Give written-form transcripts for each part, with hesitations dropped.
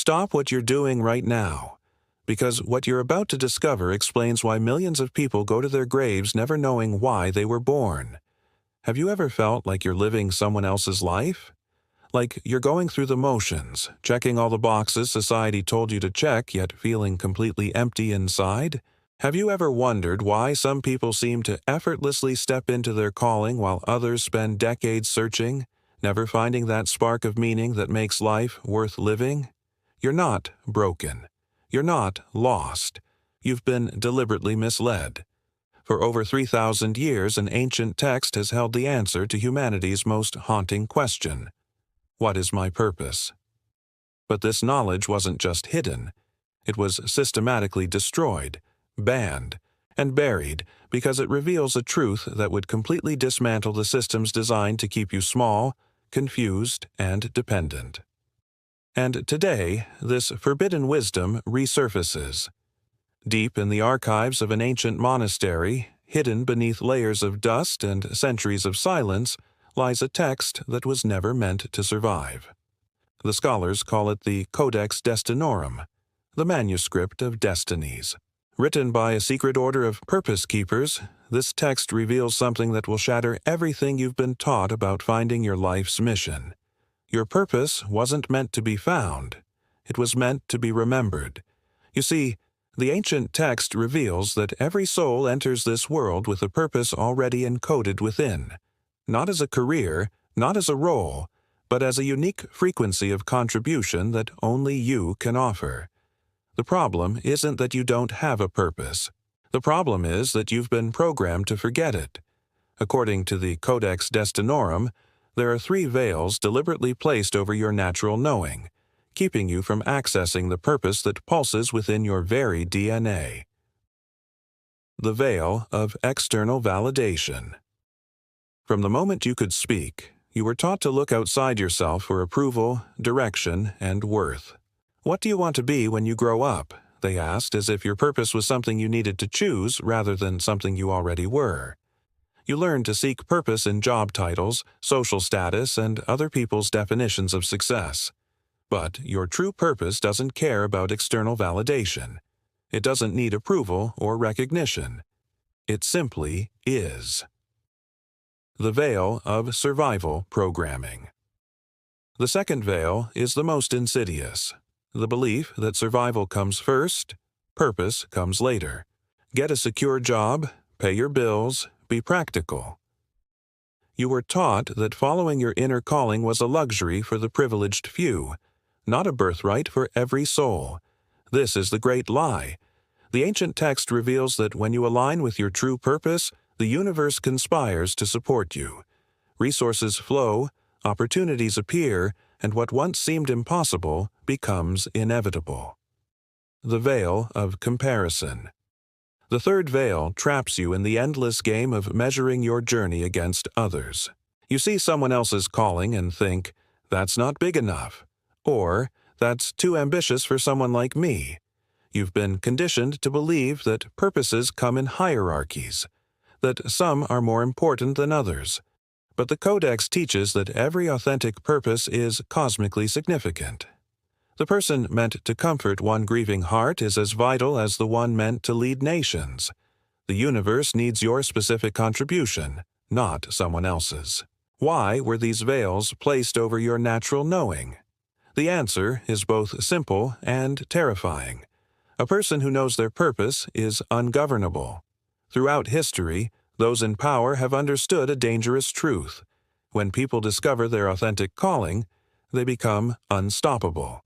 stop what you're doing right now, because what you're about to discover explains why millions of people go to their graves never knowing why they were born. Have you ever felt like you're living someone else's life? Like you're going through the motions, checking all the boxes society told you to check, yet feeling completely empty inside? Have you ever wondered why some people seem to effortlessly step into their calling while others spend decades searching, never finding that spark of meaning that makes life worth living? You're not broken. You're not lost. You've been deliberately misled. For over 3,000 years, an ancient text has held the answer to humanity's most haunting question: what is my purpose? But this knowledge wasn't just hidden. It was systematically destroyed, banned, and buried because it reveals a truth that would completely dismantle the systems designed to keep you small, confused, and dependent. And today, this forbidden wisdom resurfaces. Deep in the archives of an ancient monastery, hidden beneath layers of dust and centuries of silence, lies a text that was never meant to survive. The scholars call it the Codex Destinorum, the manuscript of destinies. Written by a secret order of purpose keepers, this text reveals something that will shatter everything you've been taught about finding your life's mission. Your purpose wasn't meant to be found. It was meant to be remembered. You see, the ancient text reveals that every soul enters this world with a purpose already encoded within. Not as a career, not as a role, but as a unique frequency of contribution that only you can offer. The problem isn't that you don't have a purpose. The problem is that you've been programmed to forget it. According to the Codex Destinorum, there are 3 veils deliberately placed over your natural knowing, keeping you from accessing the purpose that pulses within your very DNA. The veil of external validation. From the moment you could speak, you were taught to look outside yourself for approval, direction, and worth. What do you want to be when you grow up? They asked, as if your purpose was something you needed to choose rather than something you already were. You learned to seek purpose in job titles, social status, and other people's definitions of success. But your true purpose doesn't care about external validation. It doesn't need approval or recognition. It simply is. The veil of survival programming. The second veil is the most insidious. The belief that survival comes first, purpose comes later. Get a secure job, pay your bills, be practical. You were taught that following your inner calling was a luxury for the privileged few, not a birthright for every soul. This is the great lie. The ancient text reveals that when you align with your true purpose, the universe conspires to support you. Resources flow, opportunities appear, and what once seemed impossible becomes inevitable. The veil of comparison. The third veil traps you in the endless game of measuring your journey against others. You see someone else's calling and think, "That's not big enough," or "That's too ambitious for someone like me." You've been conditioned to believe that purposes come in hierarchies, that some are more important than others. But the Codex teaches that every authentic purpose is cosmically significant. The person meant to comfort one grieving heart is as vital as the one meant to lead nations. The universe needs your specific contribution, not someone else's. Why were these veils placed over your natural knowing? The answer is both simple and terrifying. A person who knows their purpose is ungovernable. Throughout history, those in power have understood a dangerous truth. When people discover their authentic calling, they become unstoppable.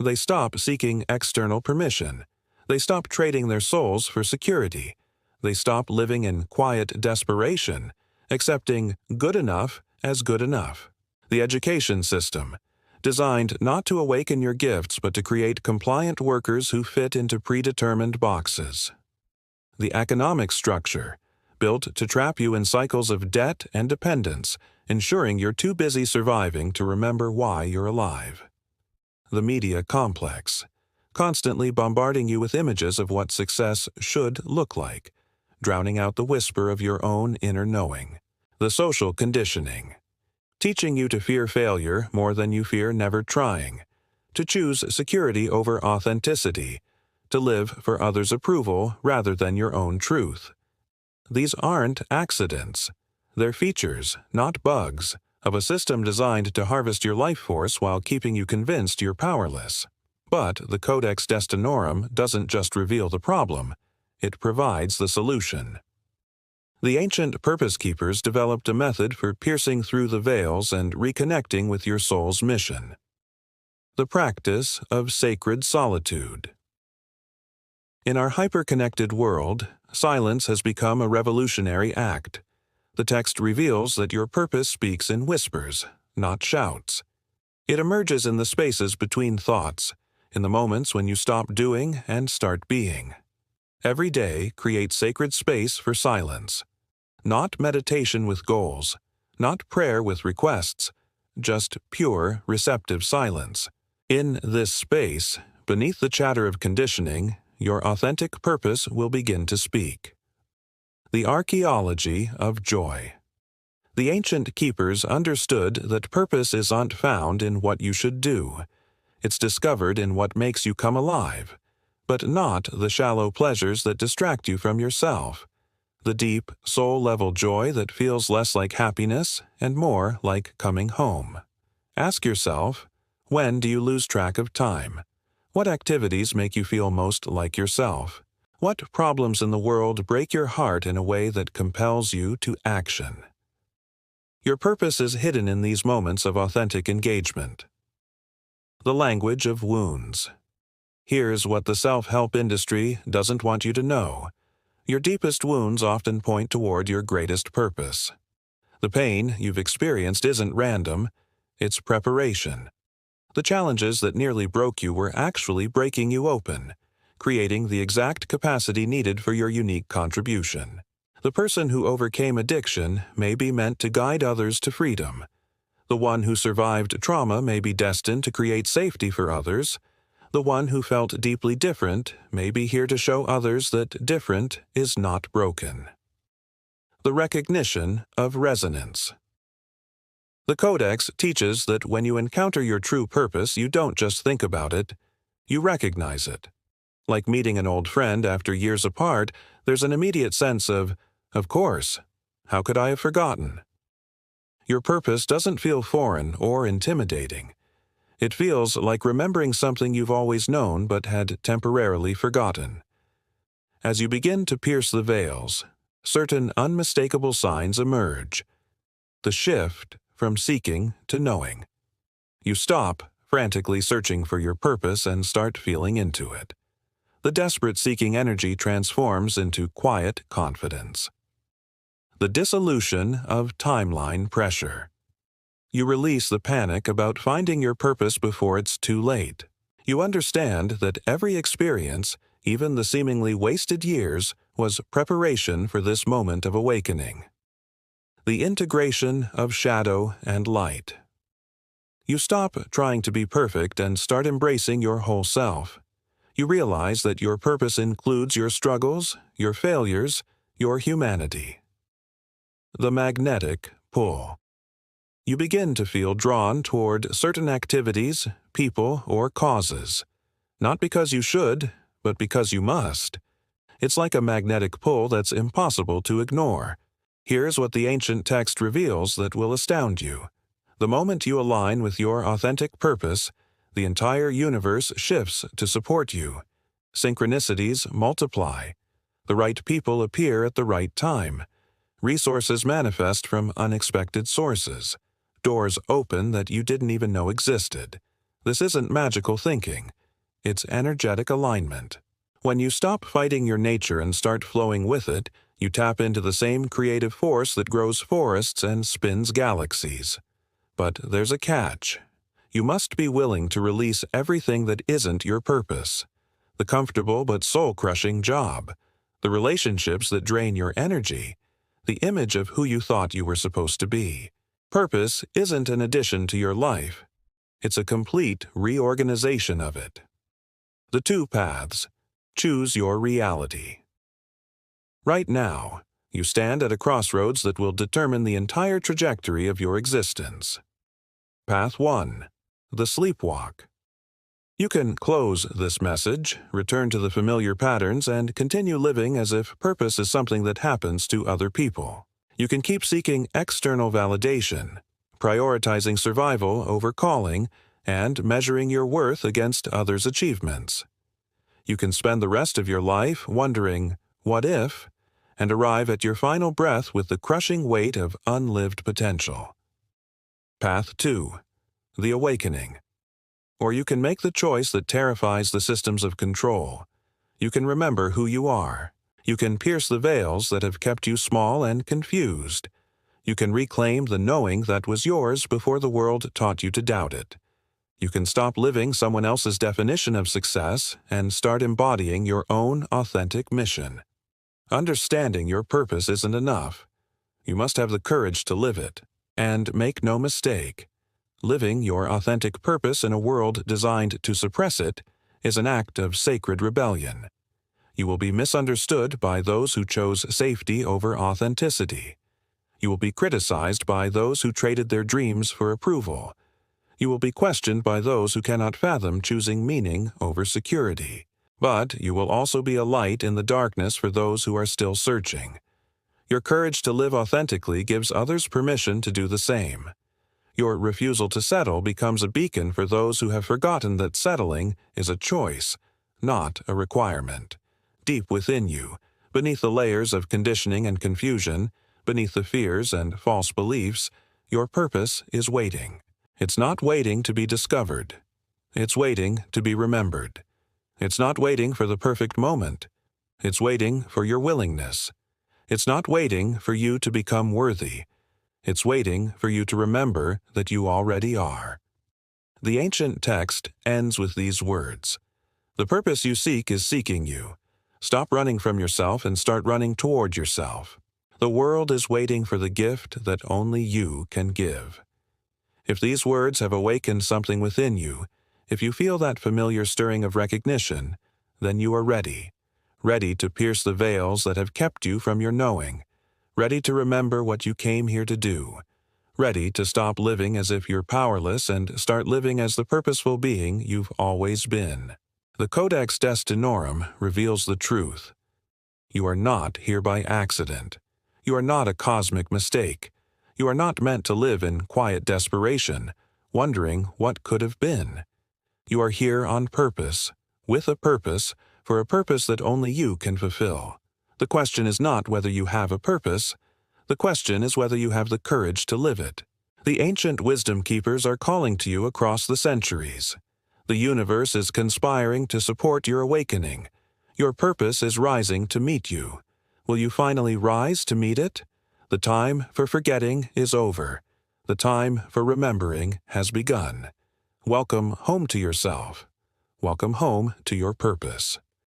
They stop seeking external permission. They stop trading their souls for security. They stop living in quiet desperation, accepting good enough as good enough. The education system, designed not to awaken your gifts but to create compliant workers who fit into predetermined boxes. The economic structure, built to trap you in cycles of debt and dependence, ensuring you're too busy surviving to remember why you're alive. The media complex, constantly bombarding you with images of what success should look like, drowning out the whisper of your own inner knowing. The social conditioning, teaching you to fear failure more than you fear never trying, to choose security over authenticity, to live for others' approval rather than your own truth. These aren't accidents. They're features, not bugs, of a system designed to harvest your life force while keeping you convinced you're powerless. But the Codex Destinorum doesn't just reveal the problem, it provides the solution. The ancient purpose keepers developed a method for piercing through the veils and reconnecting with your soul's mission. The practice of sacred solitude. In our hyper-connected world, silence has become a revolutionary act. The text reveals that your purpose speaks in whispers, not shouts. It emerges in the spaces between thoughts, in the moments when you stop doing and start being. Every day, create sacred space for silence. Not meditation with goals, not prayer with requests, just pure, receptive silence. In this space, beneath the chatter of conditioning, your authentic purpose will begin to speak. The archaeology of joy. The ancient keepers understood that purpose isn't found in what you should do. It's discovered in what makes you come alive, but not the shallow pleasures that distract you from yourself. The deep, soul-level joy that feels less like happiness and more like coming home. Ask yourself, when do you lose track of time? What activities make you feel most like yourself? What problems in the world break your heart in a way that compels you to action? Your purpose is hidden in these moments of authentic engagement. The language of wounds. Here's what the self-help industry doesn't want you to know. Your deepest wounds often point toward your greatest purpose. The pain you've experienced isn't random, it's preparation. The challenges that nearly broke you were actually breaking you open, creating the exact capacity needed for your unique contribution. The person who overcame addiction may be meant to guide others to freedom. The one who survived trauma may be destined to create safety for others. The one who felt deeply different may be here to show others that different is not broken. The recognition of resonance. The Codex teaches that when you encounter your true purpose, you don't just think about it, you recognize it. Like meeting an old friend after years apart, there's an immediate sense of course, how could I have forgotten? Your purpose doesn't feel foreign or intimidating. It feels like remembering something you've always known but had temporarily forgotten. As you begin to pierce the veils, certain unmistakable signs emerge. The shift from seeking to knowing. You stop frantically searching for your purpose and start feeling into it. The desperate seeking energy transforms into quiet confidence. The dissolution of timeline pressure. You release the panic about finding your purpose before it's too late. You understand that every experience, even the seemingly wasted years, was preparation for this moment of awakening. The integration of shadow and light. You stop trying to be perfect and start embracing your whole self. You realize that your purpose includes your struggles, your failures, your humanity. The magnetic pull. You begin to feel drawn toward certain activities, people, or causes. Not because you should, but because you must. It's like a magnetic pull that's impossible to ignore. Here's what the ancient text reveals that will astound you. The moment you align with your authentic purpose, the entire universe shifts to support you. Synchronicities multiply. The right people appear at the right time. Resources manifest from unexpected sources. Doors open that you didn't even know existed. This isn't magical thinking. It's energetic alignment. When you stop fighting your nature and start flowing with it, you tap into the same creative force that grows forests and spins galaxies. But there's a catch. You must be willing to release everything that isn't your purpose. The comfortable but soul-crushing job. The relationships that drain your energy. The image of who you thought you were supposed to be. Purpose isn't an addition to your life. It's a complete reorganization of it. The two paths. Choose your reality. Right now, you stand at a crossroads that will determine the entire trajectory of your existence. Path 1. The sleepwalk. You can close this message, return to the familiar patterns, and continue living as if purpose is something that happens to other people. You can keep seeking external validation, prioritizing survival over calling, and measuring your worth against others' achievements. You can spend the rest of your life wondering, what if, and arrive at your final breath with the crushing weight of unlived potential. Path 2. The Awakening. Or you can make the choice that terrifies the systems of control. You can remember who you are. You can pierce the veils that have kept you small and confused. You can reclaim the knowing that was yours before the world taught you to doubt it. You can stop living someone else's definition of success and start embodying your own authentic mission. Understanding your purpose isn't enough. You must have the courage to live it. And make no mistake, living your authentic purpose in a world designed to suppress it is an act of sacred rebellion. You will be misunderstood by those who chose safety over authenticity. You will be criticized by those who traded their dreams for approval. You will be questioned by those who cannot fathom choosing meaning over security. But you will also be a light in the darkness for those who are still searching. Your courage to live authentically gives others permission to do the same. Your refusal to settle becomes a beacon for those who have forgotten that settling is a choice, not a requirement. Deep within you, beneath the layers of conditioning and confusion, beneath the fears and false beliefs, your purpose is waiting. It's not waiting to be discovered. It's waiting to be remembered. It's not waiting for the perfect moment. It's waiting for your willingness. It's not waiting for you to become worthy. It's waiting for you to remember that you already are. The ancient text ends with these words: "The purpose you seek is seeking you. Stop running from yourself and start running toward yourself. The world is waiting for the gift that only you can give." If these words have awakened something within you, if you feel that familiar stirring of recognition, then you are ready. Ready to pierce the veils that have kept you from your knowing. Ready to remember what you came here to do. Ready to stop living as if you're powerless and start living as the purposeful being you've always been. The Codex Destinorum reveals the truth. You are not here by accident. You are not a cosmic mistake. You are not meant to live in quiet desperation, wondering what could have been. You are here on purpose, with a purpose, for a purpose that only you can fulfill. The question is not whether you have a purpose. The question is whether you have the courage to live it. The ancient wisdom keepers are calling to you across the centuries. The universe is conspiring to support your awakening. Your purpose is rising to meet you. Will you finally rise to meet it? The time for forgetting is over. The time for remembering has begun. Welcome home to yourself. Welcome home to your purpose.